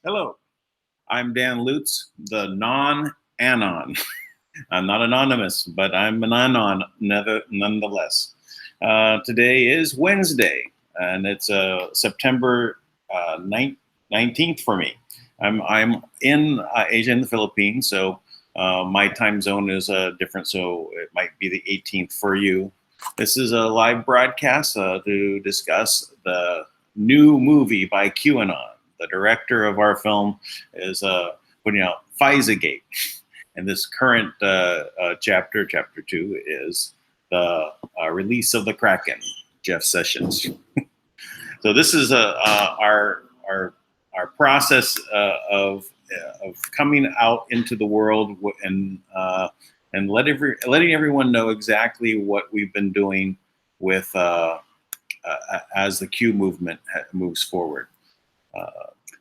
Hello, I'm Dan Lutz, the Non-Anon. I'm not anonymous, but I'm an anon nonetheless. Today is Wednesday, and it's September 19th for me. I'm in Asia, in the Philippines, so my time zone is different, so it might be the 18th for you. This is a live broadcast to discuss the new movie by QAnon. The director of our film is putting out FisaGate. And this current chapter 2, is the release of the Kracken, Jeff Sessions. So this is our process of coming out into the world and letting everyone know exactly what we've been doing with as the Q movement moves forward.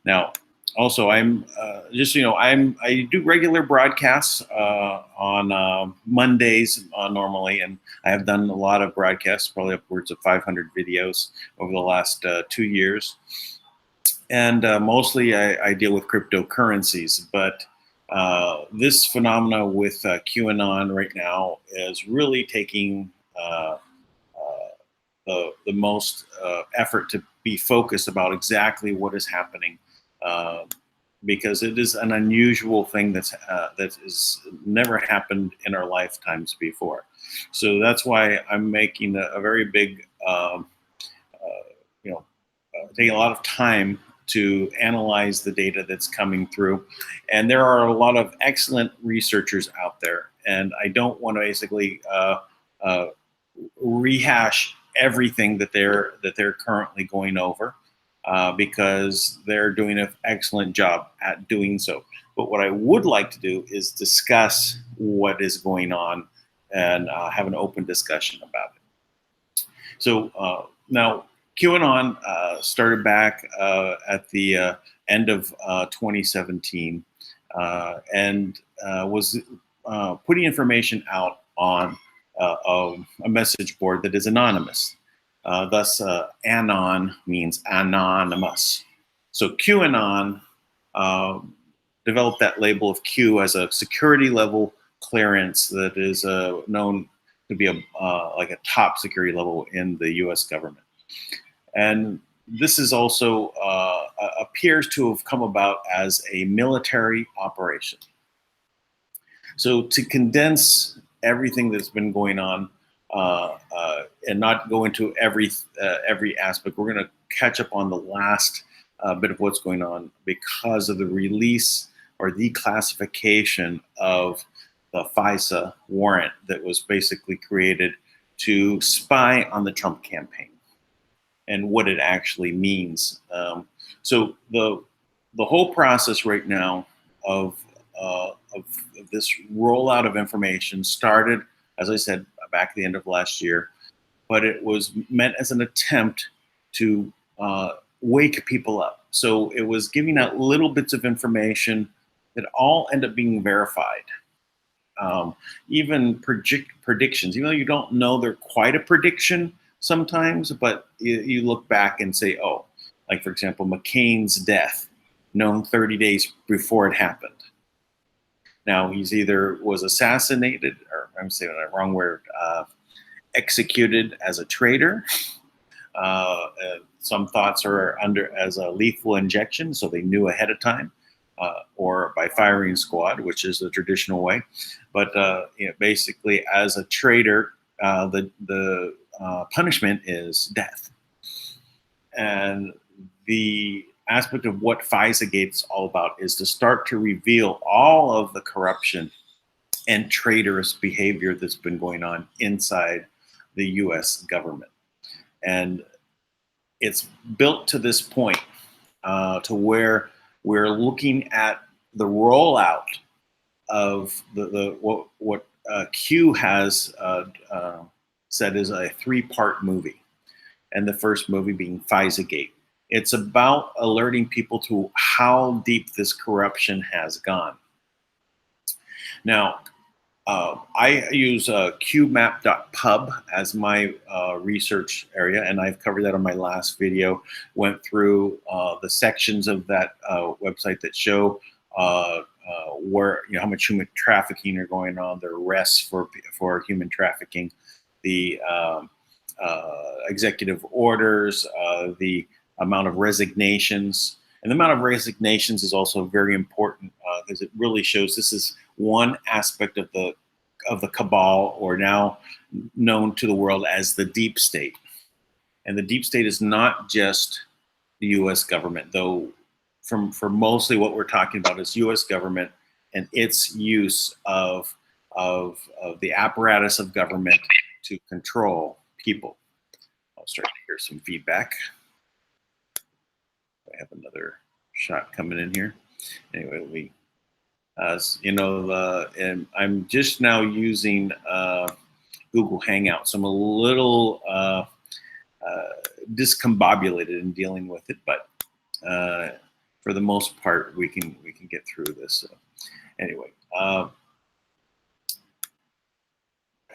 Now, also, I'm just I do regular broadcasts on Mondays normally, and I have done a lot of broadcasts, probably upwards of 500 videos over the last 2 years. And mostly I deal with cryptocurrencies, but this phenomena with QAnon right now is really taking the most effort to be focused about exactly what is happening. Because it is an unusual thing that is never happened in our lifetimes before. So that's why I'm making a very big, taking a lot of time to analyze the data that's coming through. And there are a lot of excellent researchers out there, and I don't want to basically rehash everything that they're currently going over. Because they're doing an excellent job at doing so. But what I would like to do is discuss what is going on and have an open discussion about it. So now QAnon started back at the end of 2017 and was putting information out on a message board that is anonymous. Thus, Anon means anonymous. So QAnon developed that label of Q as a security level clearance that is known to be like a top security level in the U.S. government. And this is also appears to have come about as a military operation. So to condense everything that's been going on, and not go into every aspect. We're going to catch up on the last bit of what's going on because of the release or declassification of the FISA warrant that was basically created to spy on the Trump campaign and what it actually means. So the whole process right now of this rollout of information started, as I said, back at the end of last year, but it was meant as an attempt to wake people up. So it was giving out little bits of information that all end up being verified. Even predictions, even though you don't know they're quite a prediction sometimes, but you look back and say, oh, like for example, McCain's death, known 30 days before it happened. Now, he's either was assassinated, or I'm saying the wrong word, executed as a traitor. Some thoughts are under as a lethal injection, so they knew ahead of time, or by firing squad, which is the traditional way. But basically, as a traitor, the punishment is death. And the aspect of what FisaGate is all about is to start to reveal all of the corruption and traitorous behavior that's been going on inside the U.S. government. And it's built to this point to where we're looking at the rollout of what Q has said is a 3-part movie. And the first movie being FisaGate. It's about alerting people to how deep this corruption has gone. Now, I use qmap.pub as my research area, and I've covered that on my last video. Went through the sections of that website that show where, how much human trafficking are going on, the arrests for human trafficking, the executive orders, the amount of resignations. And the amount of resignations is also very important because it really shows this is one aspect of the cabal, or now known to the world as the deep state. And the deep state is not just the U.S. government, though. For mostly what we're talking about is U.S. government and its use of the apparatus of government to control people. I'll start to hear some feedback. I have another shot coming in here. Anyway, and I'm just now using Google Hangouts. So I'm a little discombobulated in dealing with it, but for the most part, we can get through this. So anyway,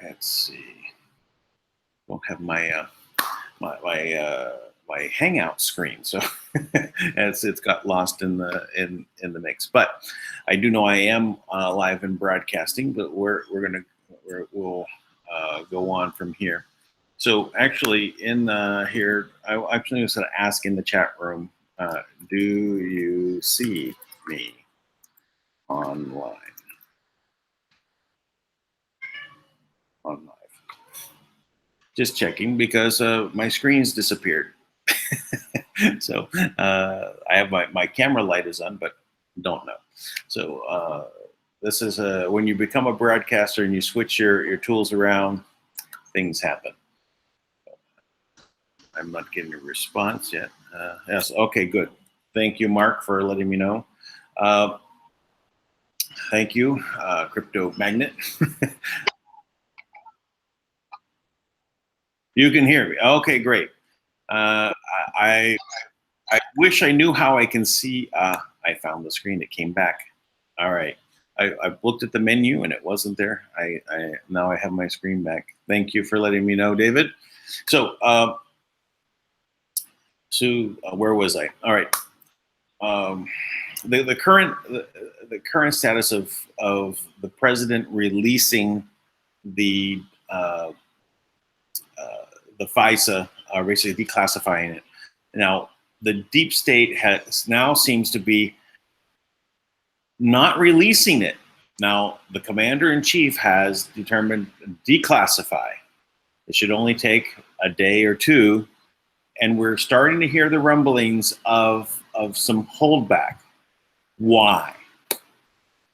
let's see. Don't have my my Hangout screen, so it's got lost in the mix. But I do know I am live and broadcasting, but we'll go on from here. So actually, in here, I actually was going to ask in the chat room, do you see me online? On live. Just checking because my screen's disappeared. So I have my camera light is on, but don't know. So this is when you become a broadcaster and you switch your tools around, things happen. I'm not getting a response yet. Yes, okay, good. Thank you, Mark, for letting me know. Thank you, Crypto Magnet. You can hear me. Okay, great. I wish I knew how I can see. I found the screen. It came back. All right. I looked at the menu and it wasn't there. Now I have my screen back. Thank you for letting me know, David. So, where was I? All right. The current status of the president releasing the FISA, basically declassifying it. Now, the deep state now seems to be not releasing it. Now, the commander-in-chief has determined to declassify. It should only take a day or two, and we're starting to hear the rumblings of some holdback. Why?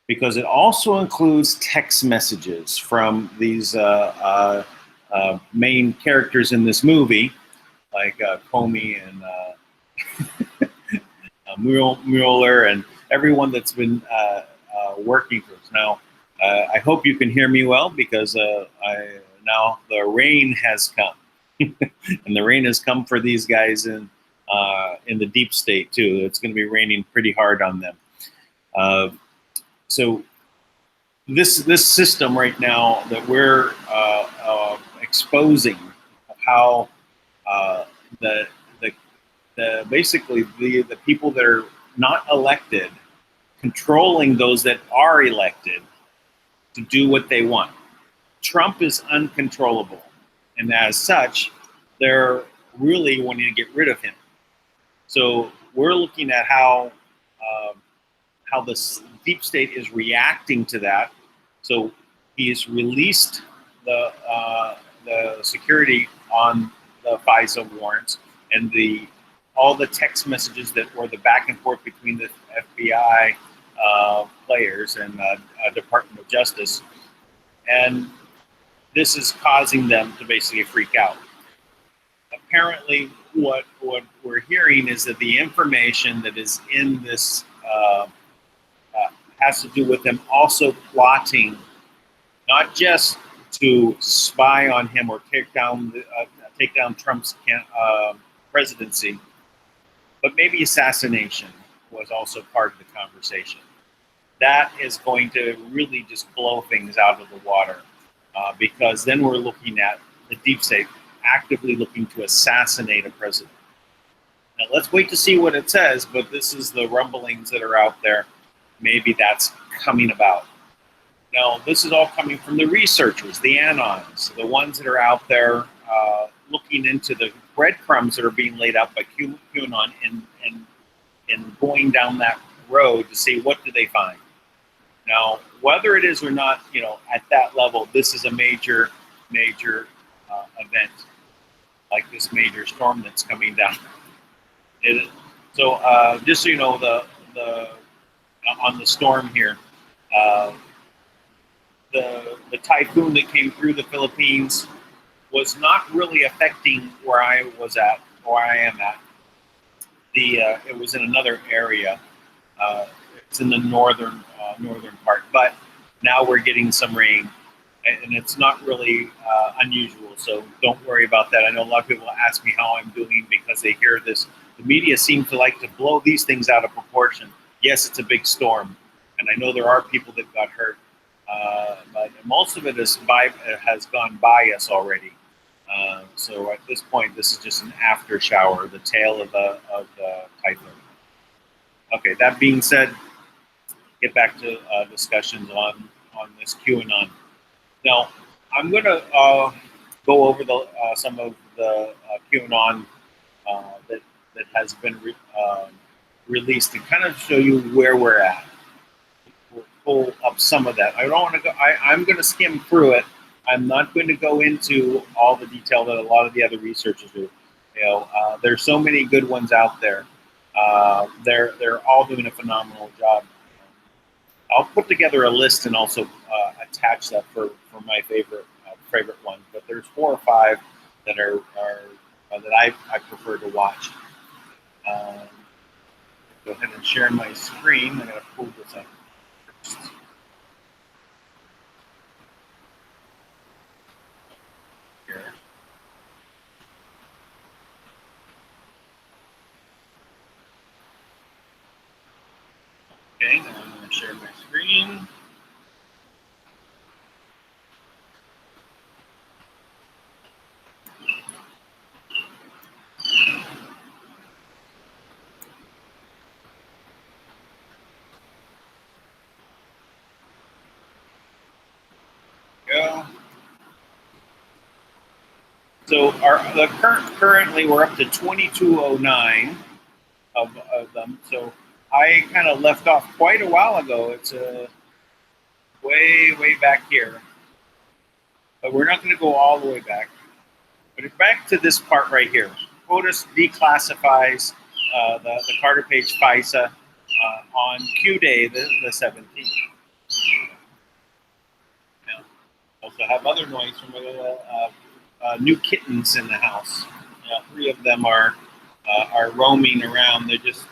Because it also includes text messages from these main characters in this movie, like Comey and Mueller and everyone that's been working for us. Now, I hope you can hear me well because now the rain has come. And the rain has come for these guys in the deep state too. It's going to be raining pretty hard on them. So this system right now that we're exposing of how basically the people that are not elected controlling those that are elected to do what they want. Trump is uncontrollable, and as such, they're really wanting to get rid of him. So we're looking at how the deep state is reacting to that. So he's released the security on the FISA warrants and all the text messages that were the back and forth between the FBI players and Department of Justice, and this is causing them to basically freak out. Apparently, what we're hearing is that the information that is in this has to do with them also plotting, not just to spy on him or take down Trump's presidency, but maybe assassination was also part of the conversation. that is going to really just blow things out of the water, because then we're looking at the deep state actively looking to assassinate a president. Now let's wait to see what it says, but this is the rumblings that are out there. Maybe that's coming about. Now, this is all coming from the researchers, the Anons, the ones that are out there looking into the breadcrumbs that are being laid out by QAnon and going down that road to see what do they find. Now, whether it is or not, at that level, this is a major event, like this major storm that's coming down. Just so you know, on the storm here, the typhoon that came through the Philippines was not really affecting where I am at. It was in another area. It's in the northern part, but now we're getting some rain, and it's not really unusual. So don't worry about that. I know a lot of people ask me how I'm doing because they hear this. The media seems to like to blow these things out of proportion. Yes, it's a big storm, and I know there are people that got hurt, but most of it has gone by us already. So at this point, this is just an after shower, the tail of the typhoon. Okay, that being said, get back to discussions on this QAnon. Now, I'm going to go over some of the QAnon that has been released and kind of show you where we're at. We'll pull up some of that. I don't want to go. I'm going to skim through it. I'm not going to go into all the detail that a lot of the other researchers do. There's so many good ones out there. They're all doing a phenomenal job. I'll put together a list and also attach that for my favorite ones. But there's 4 or 5 that are that I prefer to watch. Go ahead and share my screen. I'm going to pull this up first. Here. Okay, now I'm going to share my screen. Go. So currently we're up to 2209 of them. So I kind of left off quite a while ago. It's way back here, but we're not going to go all the way back. But it's back to this part right here. POTUS declassifies the Carter Page FISA on Q Day, the 17th. Now, also have other noise from new kittens in the house. 3 of them are roaming around. They just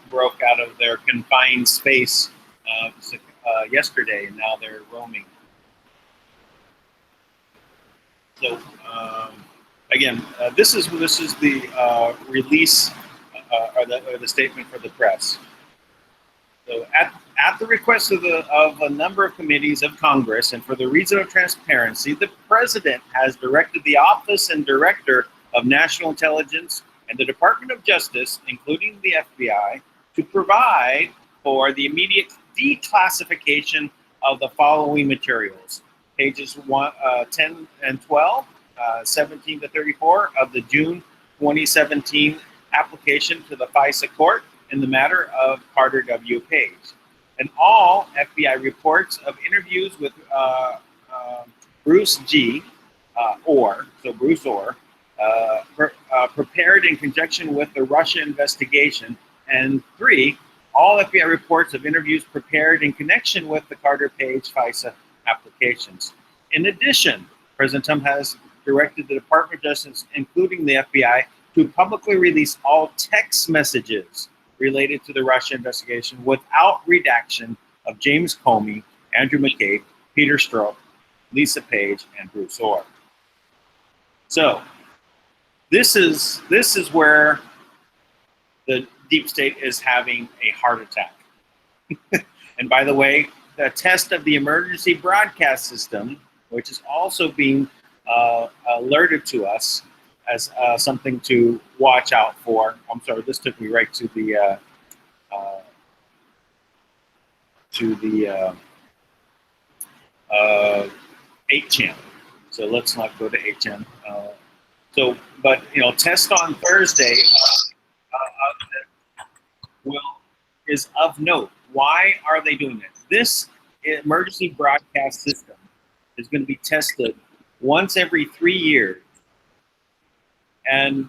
broke out of their confined space yesterday, and now they're roaming. So again, this is the release or the statement for the press. So at the request of a number of committees of Congress and for the reason of transparency, the President has directed the Office and Director of National Intelligence and the Department of Justice, including the FBI, to provide for the immediate declassification of the following materials. Pages 10 and 12, 17 to 34 of the June 2017 application to the FISA court in the matter of Carter W. Page, and all FBI reports of interviews with Bruce Orr, prepared in conjunction with the Russia investigation, and 3, all FBI reports of interviews prepared in connection with the Carter Page FISA applications. In addition, President Trump has directed the Department of Justice, including the FBI, to publicly release all text messages related to the Russia investigation without redaction of James Comey, Andrew McCabe, Peter Strzok, Lisa Page, and Bruce Orr. So this is where the deep state is having a heart attack. And by the way, the test of the emergency broadcast system, which is also being alerted to us as something to watch out for. I'm sorry, this took me right to the 8chan. So let's not go to 8chan. But test on Thursday is of note. Why are they doing it? This emergency broadcast system is going to be tested once every 3 years, and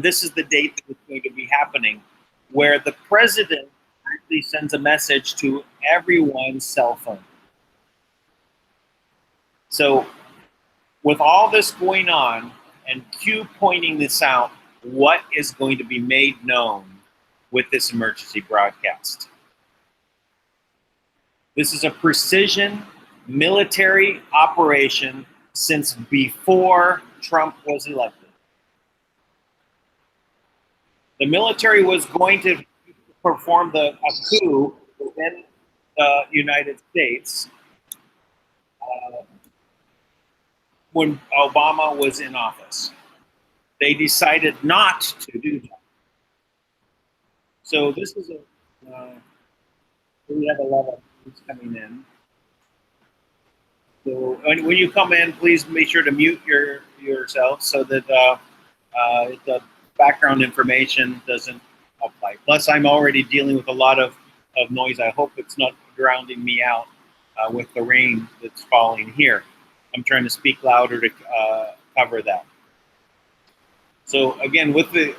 this is the date that it's going to be happening, where the president actually sends a message to everyone's cell phone. So, with all this going on, and Q pointing this out, what is going to be made known with this emergency broadcast? This is a precision military operation since before Trump was elected. The military was going to perform a coup within the United States when Obama was in office. They decided not to do that. So this is we have a lot of things coming in. So when you come in, please make sure to mute yourself so that the background information doesn't apply. Plus, I'm already dealing with a lot of noise. I hope it's not drowning me out with the rain that's falling here. I'm trying to speak louder to cover that. So again, with the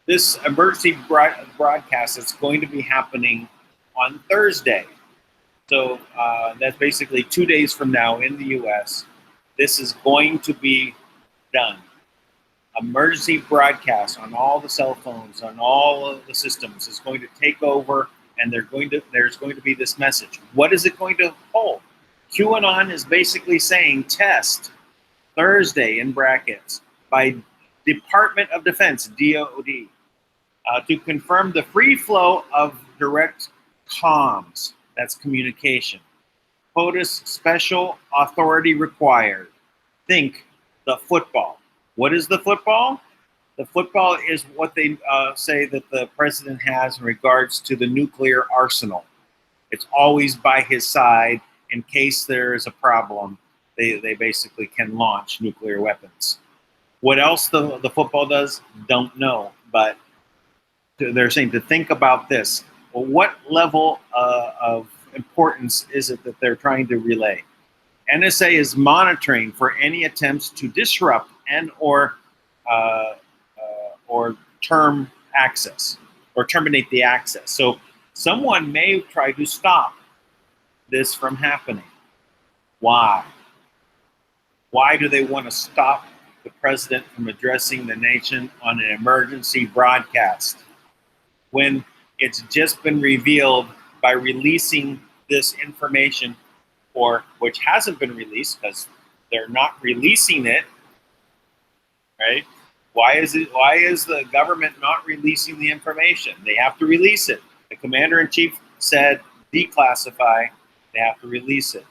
this emergency broadcast that's going to be happening on Thursday. So that's basically 2 days from now in the U.S. This is going to be done. Emergency broadcast on all the cell phones, on all of the systems is going to take over, and there's going to be this message. What is it going to hold? QAnon is basically saying test Thursday in brackets by Department of Defense, DOD, to confirm the free flow of direct comms. That's communication. POTUS special authority required. Think the football. What is the football? The football is what they say that the president has in regards to the nuclear arsenal. It's always by his side in case there is a problem. They basically can launch nuclear weapons. What else the football does, don't know. But they're saying to think about this. Well, what level of importance is it that they're trying to relay? NSA is monitoring for any attempts to disrupt and or term access or terminate the access. So someone may try to stop this from happening. Why? Why do they want to stop the president from addressing the nation on an emergency broadcast when it's just been revealed by releasing this information, or which hasn't been released because they're not releasing it, right? Why is the government not releasing the information? They have to release it. The commander-in-chief said declassify, they have to release it.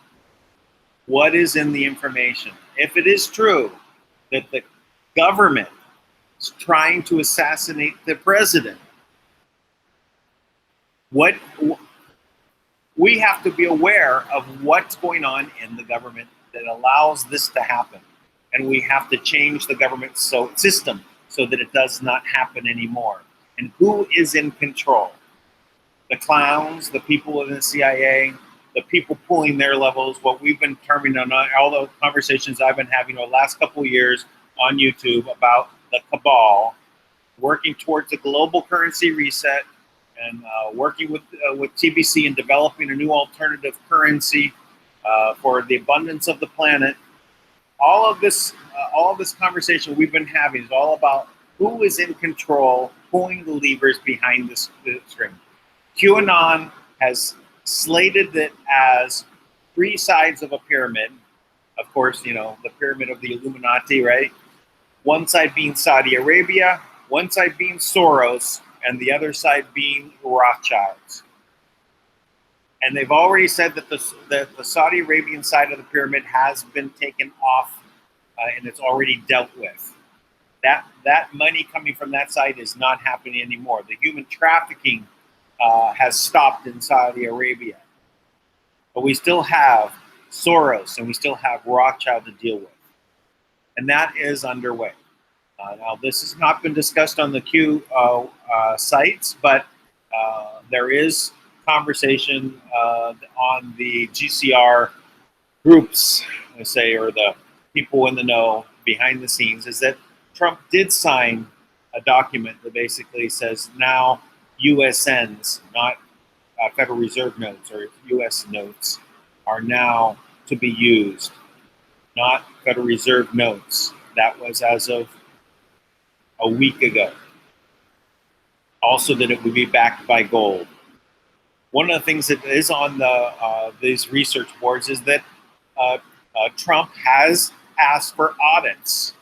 What is in the information? If it is true that the government is trying to assassinate the president, we have to be aware of what's going on in the government that allows this to happen. And we have to change the government system so that it does not happen anymore. And who is in control? The clowns, the people in the CIA, the people pulling their levels, what we've been terming on all the conversations I've been having over the last couple of years on YouTube about the Cabal, working towards a global currency reset, and working with TBC and developing a new alternative currency for the abundance of the planet. All of this conversation we've been having is all about who is in control, pulling the levers behind this string. QAnon has slated it as three sides of a pyramid. Of course, the pyramid of the Illuminati, right? One side being Saudi Arabia, one side being Soros, and the other side being Rothschilds. And they've already said that the Saudi Arabian side of the pyramid has been taken off and it's already dealt with. That money coming from that side is not happening anymore. The human trafficking has stopped in Saudi Arabia. But we still have Soros and we still have Rothschild to deal with. And that is underway. Now, this has not been discussed on the Q sites, but there is conversation on the GCR groups, I say, or the people in the know behind the scenes, is that Trump did sign a document that basically says now USNs, not Federal Reserve notes or US notes, are now to be used, not Federal Reserve notes. That was as of a week ago. Also that it would be backed by gold. One of the things that is on these research boards is that Trump has asked for audits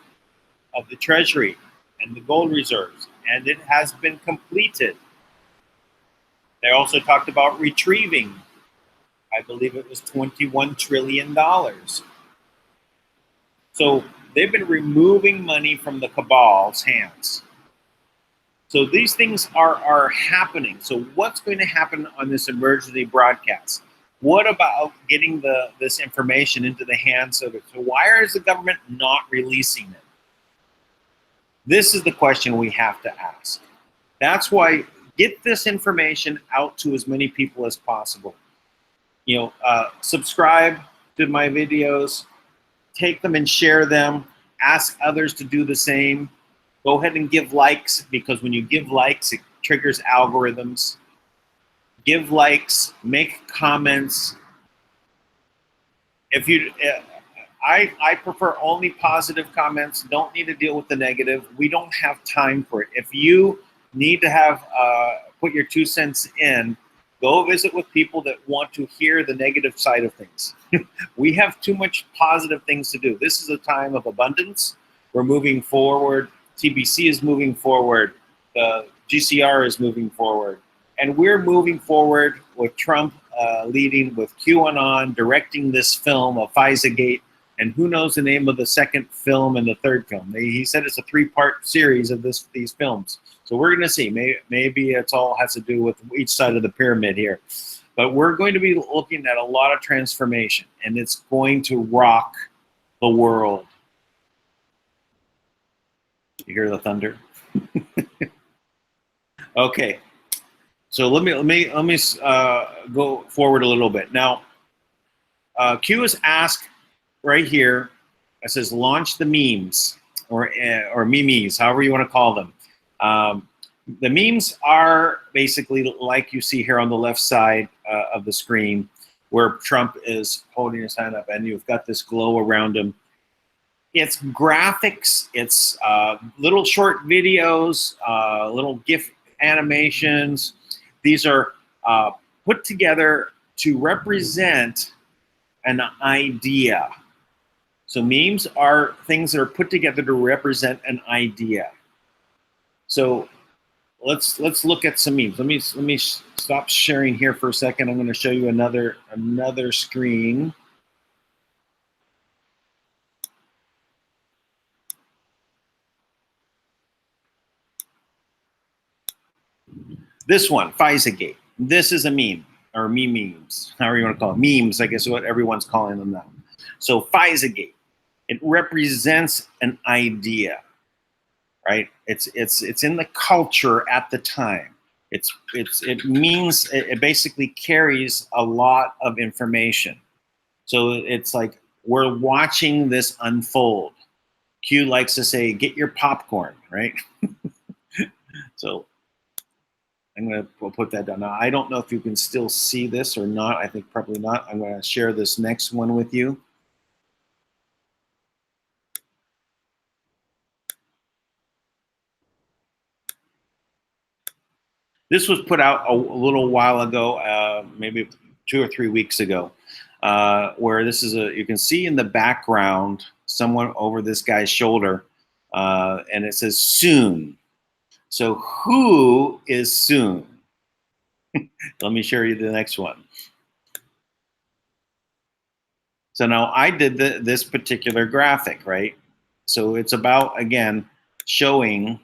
of the Treasury and the gold reserves, and it has been completed. They also talked about retrieving, I believe it was $21 trillion. So they've been removing money from the Cabal's hands. So these things are happening. So what's going to happen on this emergency broadcast? What about getting this information into the hands of it? So why is the government not releasing it? This is the question we have to ask. That's why get this information out to as many people as possible. Subscribe to my videos, take them and share them, ask others to do the same. Go ahead and give likes, because when you give likes, it triggers algorithms. Give likes, make comments. I prefer only positive comments. Don't need to deal with the negative. We don't have time for it. If you need to have put your 2 cents in, go visit with people that want to hear the negative side of things. We have too much positive things to do. This is a time of abundance. We're moving forward. TBC is moving forward. The GCR is moving forward. And we're moving forward with Trump leading, with QAnon directing this film of FisaGate. And who knows the name of the second film and the third film. He said it's a 3-part series of these films. So we're going to see. Maybe it's all has to do with each side of the pyramid here. But we're going to be looking at a lot of transformation, and it's going to rock the world. You hear the thunder? Okay. So let me go forward a little bit. Now, Q is asked right here. It says launch the memes or memes, however you want to call them. The memes are basically like you see here on the left side of the screen, where Trump is holding his hand up, and you've got this glow around him. It's graphics. It's little short videos, little GIF animations. These are put together to represent an idea. So memes are things that are put together to represent an idea. So let's look at some memes. Let me stop sharing here for a second. I'm going to show you another screen. This one, FisaGate. This is a meme, or memes, however you want to call it. Memes, I guess is what everyone's calling them now. So FisaGate, it represents an idea, right? It's in the culture at the time. It basically carries a lot of information. So it's like we're watching this unfold. Q likes to say, "Get your popcorn," right? So we'll put that down. Now, I don't know if you can still see this or not. I think probably not. I'm going to share this next one with you. This was put out a little while ago, maybe 2 or 3 weeks ago, where this is you can see in the background someone over this guy's shoulder, and it says soon. So who is soon? Let me show you the next one. So now I did this particular graphic, right? So it's about, again, showing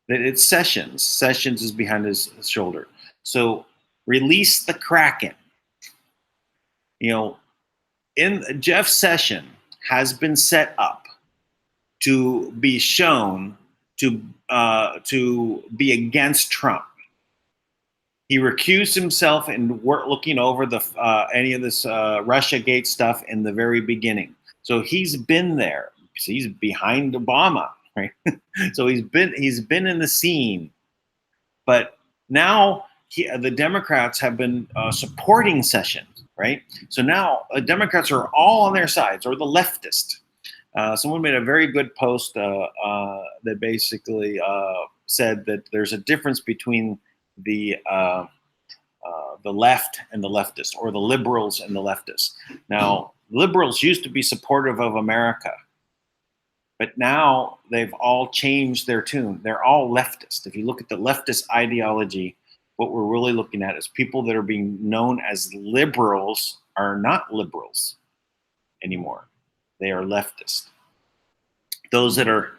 that it's Sessions. Sessions is behind his shoulder. So release the Kracken. You know, in Jeff Sessions has been set up to be shown to be against Trump. He recused himself and looking over the any of this RussiaGate stuff in the very beginning. So he's been there. So he's behind Obama, right? So he's been in the scene. But now the Democrats have been supporting Sessions, right? So now Democrats are all on their sides, or the leftist. Someone made a very good post that basically said that there's a difference between the left and the leftist, or the liberals and the leftists. Now, liberals used to be supportive of America, but now they've all changed their tune. They're all leftist. If you look at the leftist ideology, what we're really looking at is people that are being known as liberals are not liberals anymore. They are leftist. Those that are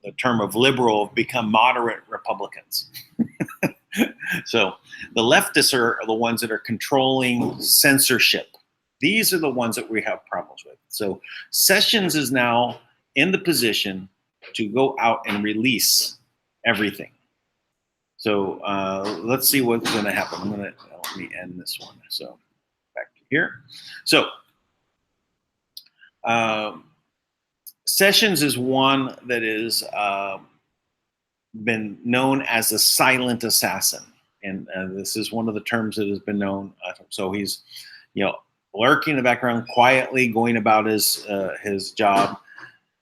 the term of liberal have become moderate Republicans. So the leftists are the ones that are controlling censorship. These are the ones that we have problems with. So Sessions is now in the position to go out and release everything. So let's see what's going to happen. Let me end this one. So back to here. So Sessions is one that is been known as a silent assassin, and this is one of the terms that has been known. So he's, lurking in the background, quietly going about his job.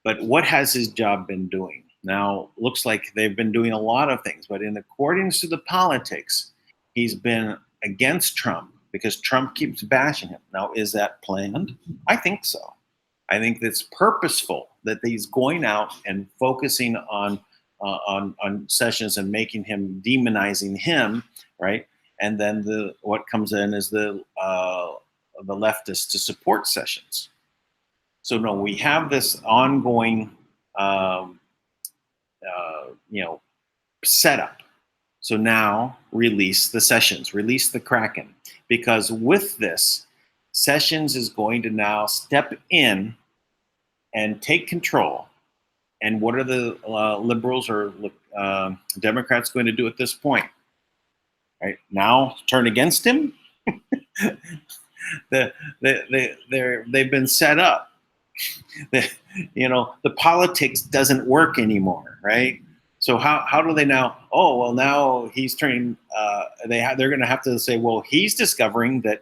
But what has his job been doing? Now, looks like they've been doing a lot of things, but in accordance to the politics, he's been against Trump because Trump keeps bashing him. Now, is that planned? I think so. I think that's purposeful, that he's going out and focusing on Sessions and making him, demonizing him, right? And then what comes in is the leftists to support Sessions. So no, we have this ongoing, setup. So now release the Sessions, release the Kracken, because with this, Sessions is going to now step in and take control. And what are the liberals or Democrats going to do at this point? Right now, turn against him. They've been set up. The politics doesn't work anymore, right? So how do they now? Oh well, now he's turning. They're going to have to say, well, he's discovering that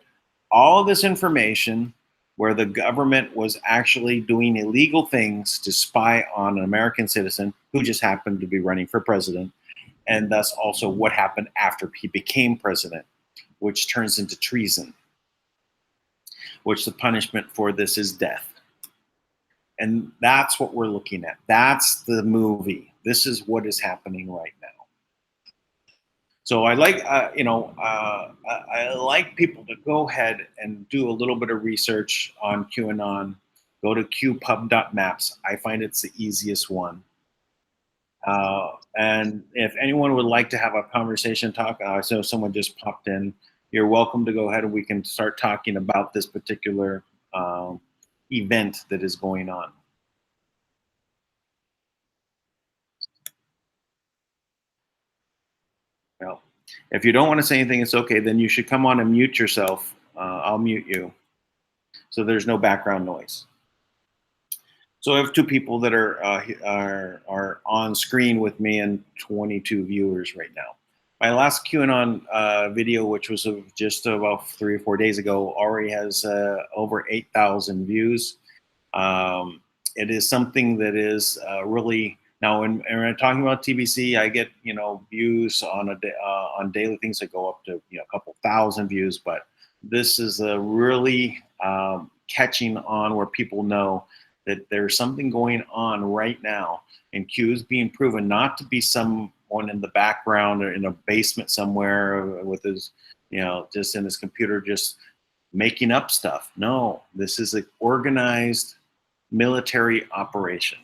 all of this information, where the government was actually doing illegal things to spy on an American citizen who just happened to be running for president, and thus also what happened after he became president, which turns into treason, which the punishment for this is death. And that's what we're looking at. That's the movie. This is what is happening right now. So I like, I like people to go ahead and do a little bit of research on QAnon. Go to qpub.maps. I find it's the easiest one. And if anyone would like to have a conversation, talk, I know someone just popped in. You're welcome to go ahead and we can start talking about this particular event that is going on. Well, if you don't want to say anything, it's okay. Then you should come on and mute yourself. I'll mute you, so there's no background noise. So I have two people that are on screen with me and 22 viewers right now. My last QAnon video, which was just about 3 or 4 days ago, already has over 8,000 views. It is something that is really now. When I'm talking about TBC, I get views on daily things that go up to a couple thousand views. But this is a really catching on where people know that there's something going on right now, and Q is being proven not to be someone in the background or in a basement somewhere with his, just in his computer, just making up stuff. No, this is an organized military operation,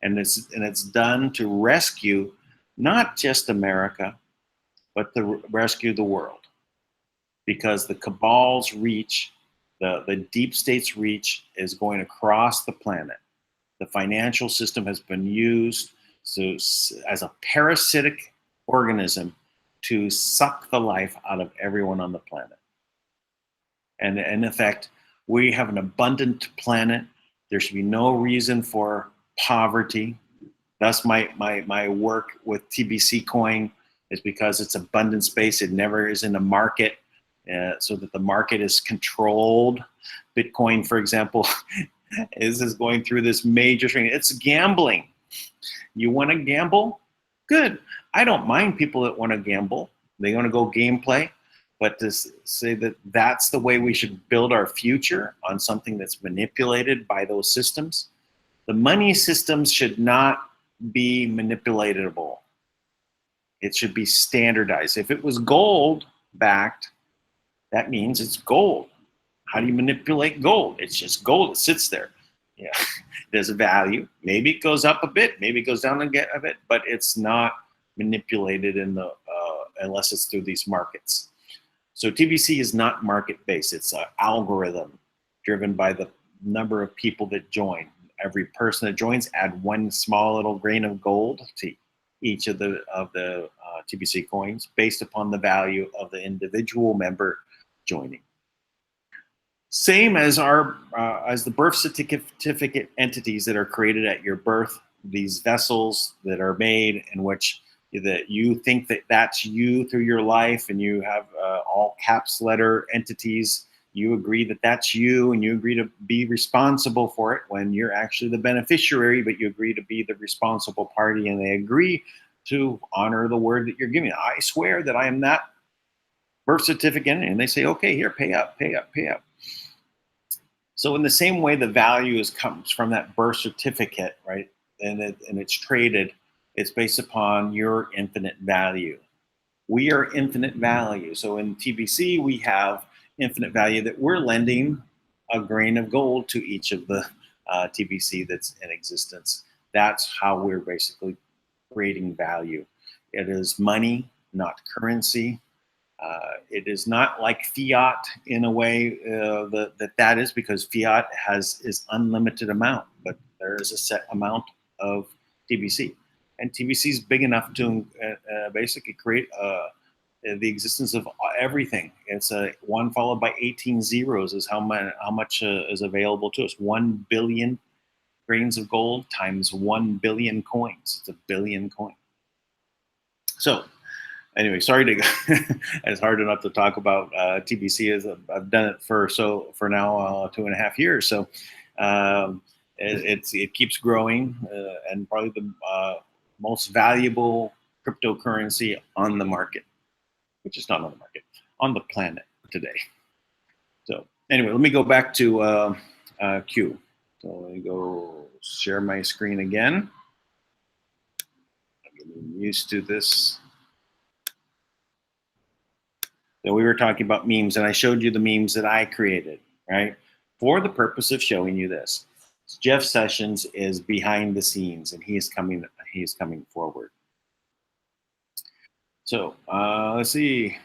and it's done to rescue not just America, but to rescue the world, because the cabal's reach, the deep state's reach, is going across the planet. The financial system has been used as a parasitic organism to suck the life out of everyone on the planet. And in effect, we have an abundant planet. There should be no reason for poverty. Thus, my work with TBC coin is because it's abundance based. It never is in a market, so that the market is controlled. Bitcoin, for example, is going through this major thing. It's gambling. You want to gamble? Good. I don't mind people that want to gamble. They want to go gameplay. But to say that that's the way we should build our future, on something that's manipulated by those systems, the money systems should not be manipulatable. It should be standardized. If it was gold backed, that means it's gold. How do you manipulate gold? It's just gold. It sits there. Yeah, there's a value. Maybe it goes up a bit. Maybe it goes down a bit. But it's not manipulated unless it's through these markets. So TBC is not market-based. It's an algorithm driven by the number of people that join. Every person that joins add one small little grain of gold to each of the TBC coins based upon the value of the individual member joining. Same as as the birth certificate entities that are created at your birth, these vessels that are made in which that you think that that's you through your life, and you have all caps letter entities. You agree that that's you, and you agree to be responsible for it when you're actually the beneficiary, but you agree to be the responsible party, and they agree to honor the word that you're giving. I swear that I am that birth certificate, and they say, okay, here, pay up, pay up, pay up. So in the same way, the value comes from that birth certificate, right? And it's traded. It's based upon your infinite value. We are infinite value. So in TBC, we have infinite value that we're lending a grain of gold to each of the TBC that's in existence. That's how we're basically creating value. It is money, not currency. It is not like fiat in a way that is, because fiat is unlimited amount, but there is a set amount of TBC. And TBC is big enough to basically create the existence of everything. It's 1 followed by 18 zeros is how much is available to us. 1 billion grains of gold times 1 billion coins. It's a billion coin. So anyway, sorry to it's hard enough to talk about TBC, as I've done it for now 2.5 years. So it keeps growing, and probably the most valuable cryptocurrency on the market, which is not on the market, on the planet today. So anyway, let me go back to Q. So let me go share my screen again. I'm getting used to this. So we were talking about memes, and I showed you the memes that I created, right? For the purpose of showing you this. Jeff Sessions is behind the scenes, and he is coming forward. So let's see.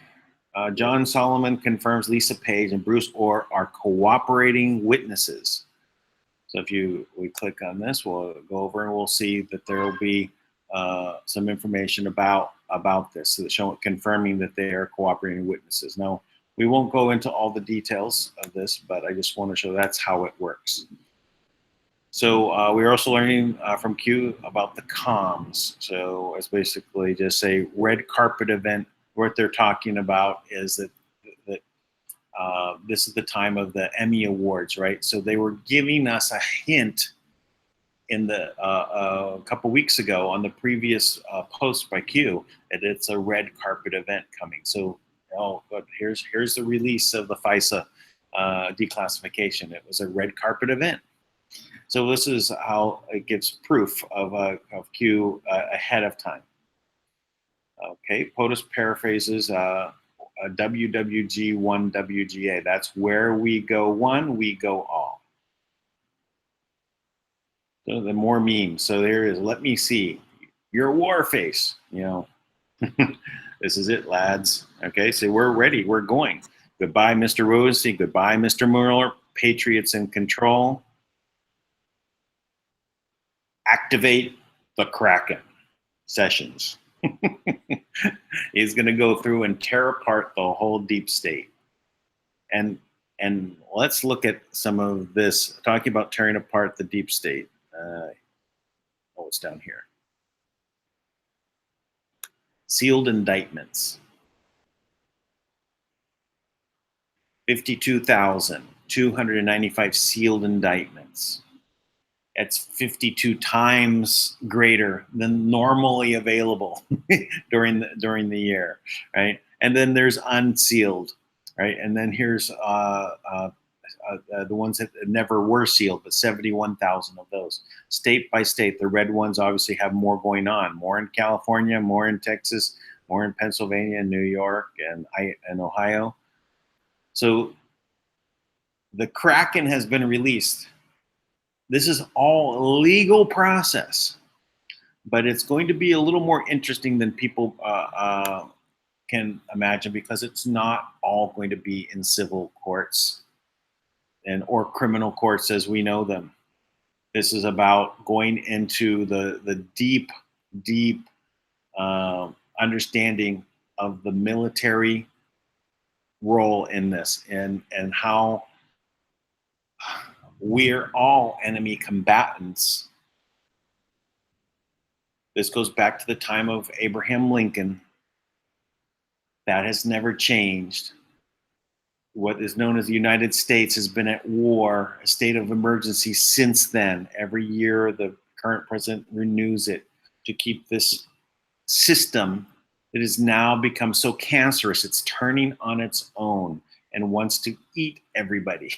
John Solomon confirms Lisa Page and Bruce Orr are cooperating witnesses. So if we click on this, we'll go over and we'll see that there will be some information about this, so confirming that they are cooperating witnesses. Now, we won't go into all the details of this, but I just want to show that's how it works. So we're also learning from Q about the comms. So it's basically just a red carpet event. What they're talking about is that this is the time of the Emmy Awards, right? So they were giving us a hint in the a couple weeks ago on the previous post by Q that it's a red carpet event coming. So but here's the release of the FISA declassification. It was a red carpet event. So this is how it gives proof of Q ahead of time. Okay, POTUS paraphrases WWG1 WGA. That's where we go one, we go all. So the more memes. So there is, let me see. Your war face, This is it, lads. Okay, so we're ready. We're going. Goodbye, Mr. Rosie. Goodbye, Mr. Mueller. Patriots in control. Activate the Kracken sessions. He's going to go through and tear apart the whole deep state. And let's look at some of this, talking about tearing apart the deep state. It's down here. Sealed indictments. 52,295 sealed indictments. It's 52 times greater than normally available during the year, right? And then there's unsealed, right? And then here's the ones that never were sealed, but 71,000 of those. State by state, the red ones obviously have more going on. More in California, more in Texas, more in Pennsylvania, and New York, and Ohio. So the Kraken has been released. This is all a legal process, but it's going to be a little more interesting than people can imagine, because it's not all going to be in civil courts or criminal courts as we know them. This is about going into the deep understanding of the military role in this, and how we're all enemy combatants. This goes back to the time of Abraham Lincoln. That has never changed. What is known as the United States has been at war, a state of emergency since then. Every year, the current president renews it to keep this system that has now become so cancerous. It's turning on its own and wants to eat everybody.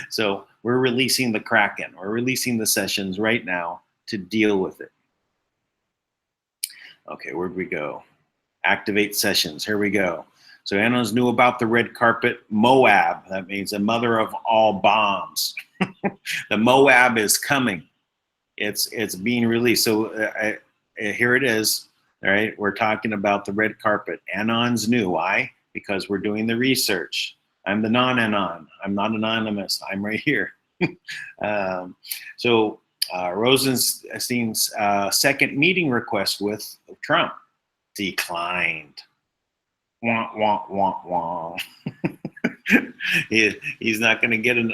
So we're releasing the Kraken. We're releasing the sessions right now to deal with it. Okay, where'd we go? Activate sessions. Here we go. So Anons knew about the red carpet. Moab, that means the mother of all bombs. The Moab is coming. It's being released. So here it is. All right, we're talking about the red carpet. Anons knew. Why? Because we're doing the research. I'm the non-Anon. I'm not anonymous. I'm right here. So Rosenstein's second meeting request with Trump declined. Wah, wah, wah, wah. He's not going to get in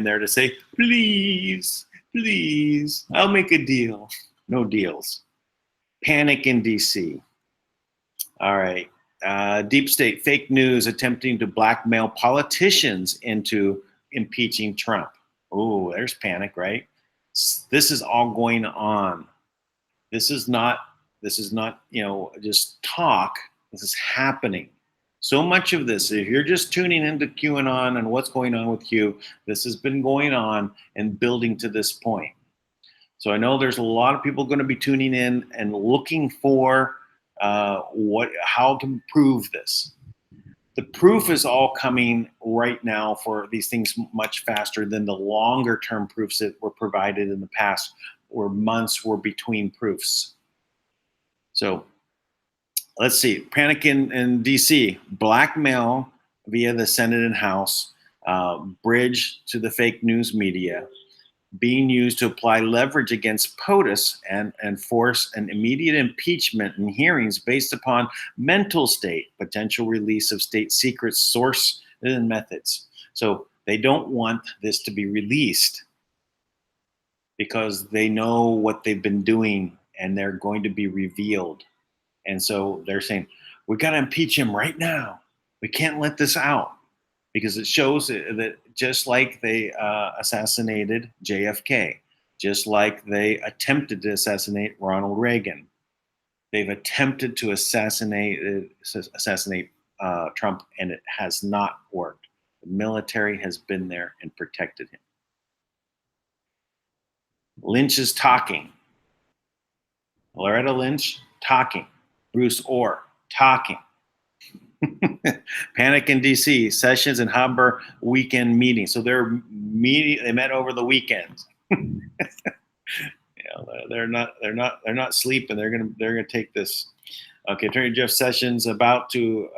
there to say, please, please, I'll make a deal. No deals. Panic in DC. All right. Deep state, fake news attempting to blackmail politicians into impeaching Trump. Oh, there's panic, right? This is all going on. This is not, just talk. This is happening. So much of this, if you're just tuning into QAnon and what's going on with Q, this has been going on and building to this point. So I know there's a lot of people going to be tuning in and looking for how to prove this. The proof is all coming right now for these things much faster than the longer term proofs that were provided in the past, where months were between proofs. So let's see. Panic in DC. Blackmail via the Senate and House. Bridge to the fake news media. Being used to apply leverage against POTUS and force an immediate impeachment in hearings based upon mental state, potential release of state secrets, source, and methods. So they don't want this to be released because they know what they've been doing and they're going to be revealed. And so they're saying, we got to impeach him right now. We can't let this out, because it shows that just like they assassinated JFK, just like they attempted to assassinate Ronald Reagan, they've attempted to assassinate Trump, and it has not worked. The military has been there and protected him. Lynch is talking. Loretta Lynch talking. Bruce Orr talking. Panic in DC, Sessions and Haber weekend meeting. So they met over the weekend. They're not sleeping. They're gonna take this. Okay, Attorney Jeff Sessions about to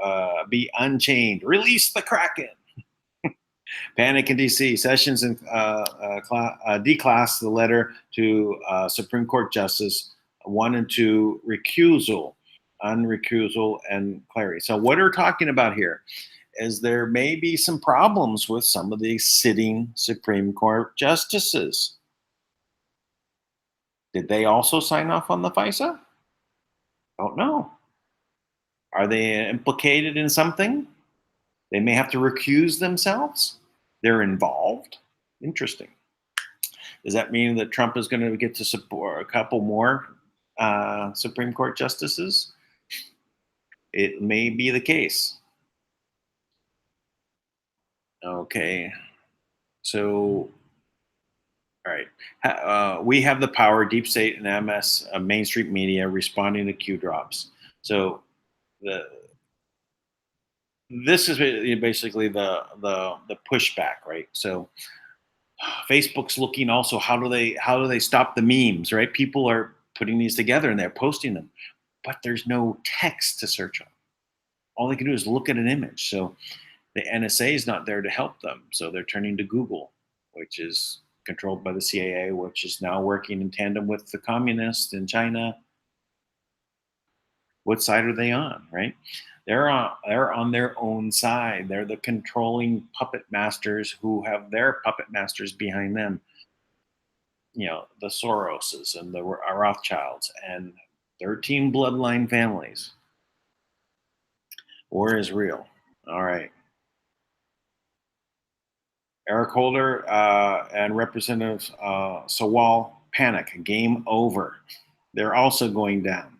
be unchained. Release the Kracken. Panic in DC. Sessions and declassed the letter to Supreme Court Justice 1 and 2 recusal, unrecusal, and clarity. So what we're talking about here is there may be some problems with some of the sitting Supreme Court justices. Did they also sign off on the FISA? Don't know. Are they implicated in something? They may have to recuse themselves. They're involved. Interesting. Does that mean that Trump is going to get to support a couple more Supreme Court justices? It may be the case. Okay. So, all right. We have the power, deep state and MS, Main Street media responding to Q drops. So this is basically the pushback, right? So Facebook's looking also how do they stop the memes, right? People are putting these together and they're posting them, but there's no text to search on. All they can do is look at an image. So the NSA is not there to help them. So they're turning to Google, which is controlled by the CIA, which is now working in tandem with the communists in China. What side are they on, right? They're on their own side. They're the controlling puppet masters who have their puppet masters behind them. The Soroses and the Rothschilds and 13 bloodline families. War is real. All right. Eric Holder and Representative Sawal panic. Game over. They're also going down.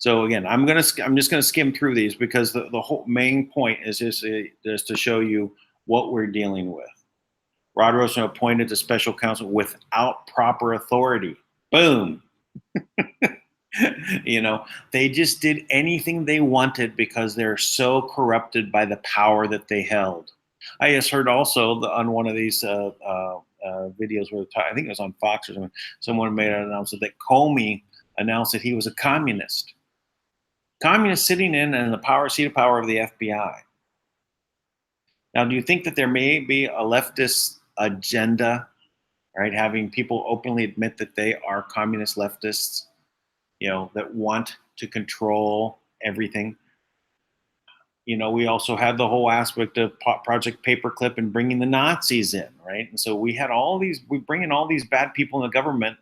So again, I'm just gonna skim through these because the whole main point is just to show you what we're dealing with. Rod Rosen appointed to special counsel without proper authority. Boom. They just did anything they wanted because they're so corrupted by the power that they held. I just heard also on one of these videos where I think it was on Fox or something, someone made an announcement that Comey announced that he was a communist. Communist sitting in the seat of power of the FBI. Now, do you think that there may be a leftist agenda, right? Having people openly admit that they are communist leftists, that want to control everything. We also had the whole aspect of Project Paperclip and bringing the Nazis in, right? And so we bring in all these bad people in the government,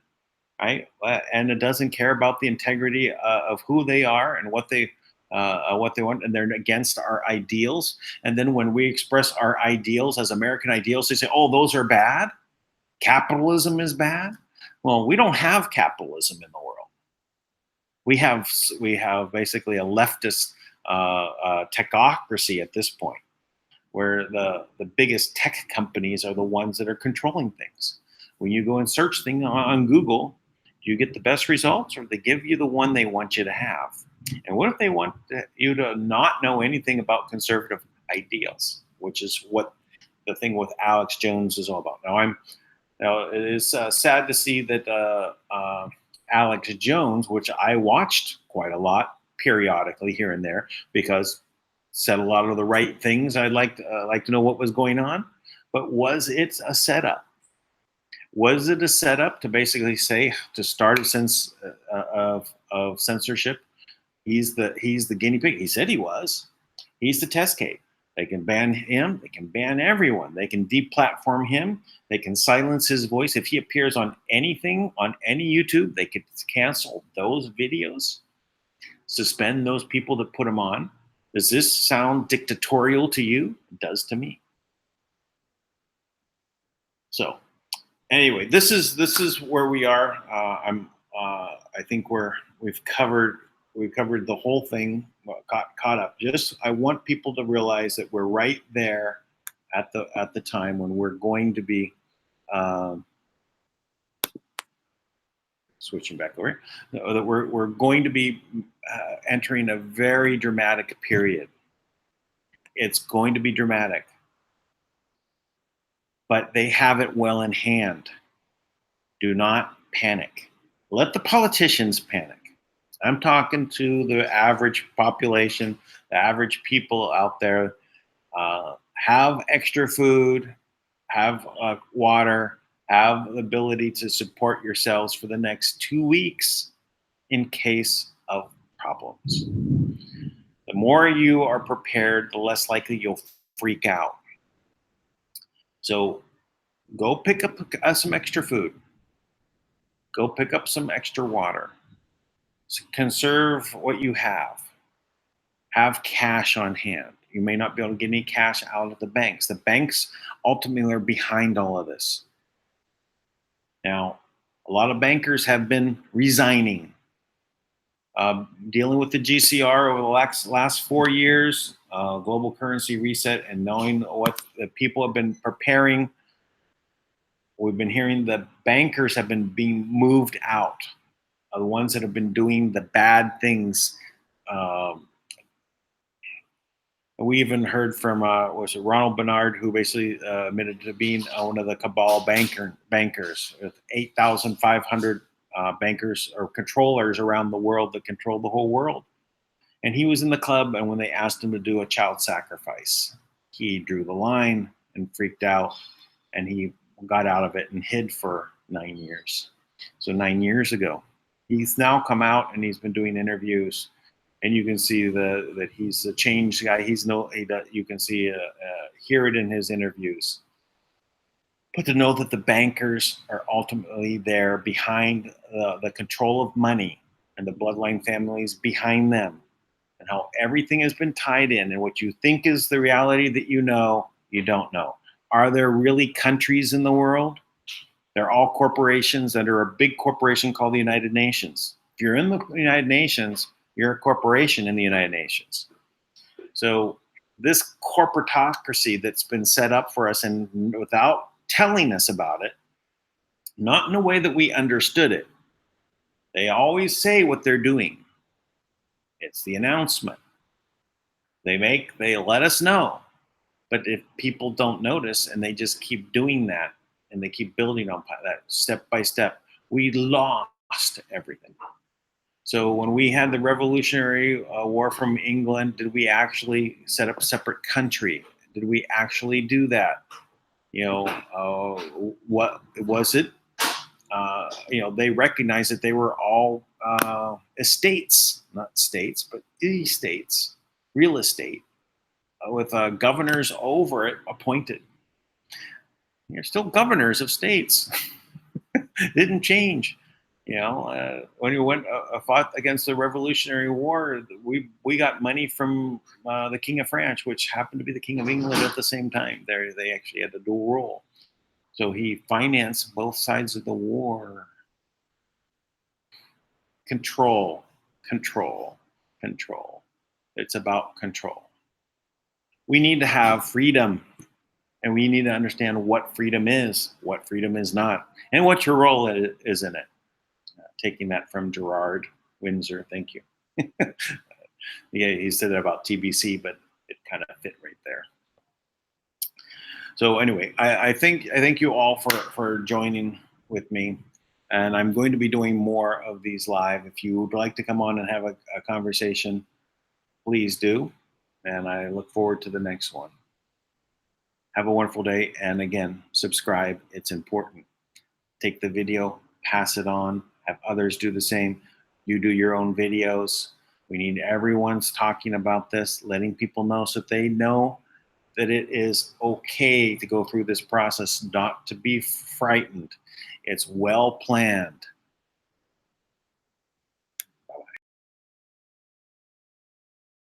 right? And it doesn't care about the integrity of who they are and what they want, and they're against our ideals. And then when we express our ideals as American ideals, they say, "Oh, those are bad. Capitalism is bad." Well, we don't have capitalism in the world. We have basically a leftist technocracy at this point, where the biggest tech companies are the ones that are controlling things. When you go and search things on Google, do you get the best results, or they give you the one they want you to have? And what if they want you to not know anything about conservative ideals, which is what the thing with Alex Jones is all about. Now it is sad to see that Alex Jones, which I watched quite a lot periodically here and there, because said a lot of the right things. I'd like to know what was going on, but was it a setup? Was it a setup to basically say, to start a sense of censorship? He's the guinea pig. He said he was. He's the test case. They can ban him. They can ban everyone. They can deplatform him. They can silence his voice. If he appears on anything, on any YouTube, they could cancel those videos, suspend those people that put him on. Does this sound dictatorial to you? It does to me. So anyway, this is where we are. I think we've covered the whole thing, caught up. I want people to realize that we're right there at the time when we're going to be switching back over here, that we're going to be entering a very dramatic period. It's going to be dramatic, but they have it well in hand. Do not panic. Let the politicians panic. I'm talking to the average population, the average people out there. Have extra food, have water, have the ability to support yourselves for the next 2 weeks in case of problems. The more you are prepared, the less likely you'll freak out. So go pick up some extra food. Go pick up some extra water. Conserve what you have. Have cash on hand. You may not be able to get any cash out of the banks. The banks ultimately are behind all of this. Now, a lot of bankers have been resigning. Dealing with the GCR over the last 4 years, global currency reset, and knowing what the people have been preparing, we've been hearing the bankers have been being moved out. The ones that have been doing the bad things. We even heard from was it Ronald Bernard, who basically admitted to being one of the Cabal bankers with 8,500 bankers or controllers around the world that control the whole world. And he was in the club, and when they asked him to do a child sacrifice, he drew the line and freaked out, and he got out of it and hid for 9 years. So 9 years ago, he's now come out and he's been doing interviews. And you can see that he's a changed guy. You can see hear it in his interviews. But to know that the bankers are ultimately there behind the control of money, and the bloodline families behind them, and how everything has been tied in, and what you think is the reality that you don't know. Are there really countries in the world? They're all corporations under a big corporation called the United Nations. If you're in the United Nations, you're a corporation in the United Nations. So this corporatocracy that's been set up for us, and without telling us about it, not in a way that we understood it. They always say what they're doing. It's the announcement. They let us know. But if people don't notice and they just keep doing that, and they keep building on that step by step, we lost everything. So when we had the Revolutionary War from England, did we actually set up a separate country? Did we actually do that? What was it? They recognized that they were all estates, not states, but estates, real estate, with governors over it appointed. You're still governors of states. Didn't change. When you fought against the Revolutionary War, we got money from the King of France, which happened to be the King of England at the same time. They actually had a dual role. So he financed both sides of the war. Control. It's about control. We need to have freedom, and we need to understand what freedom is not, and what your role is in it. Taking that from Gerard Windsor, thank you. Yeah, he said that about TBC, but it kind of fit right there. So anyway, I thank you all for joining with me, and I'm going to be doing more of these live. If you would like to come on and have a conversation, please do, and I look forward to the next one. Have a wonderful day, and again, subscribe. It's important. Take the video, pass it on, have others do the same. You do your own videos. We need everyone's talking about this, letting people know so that they know that it is okay to go through this process, not to be frightened. It's well planned.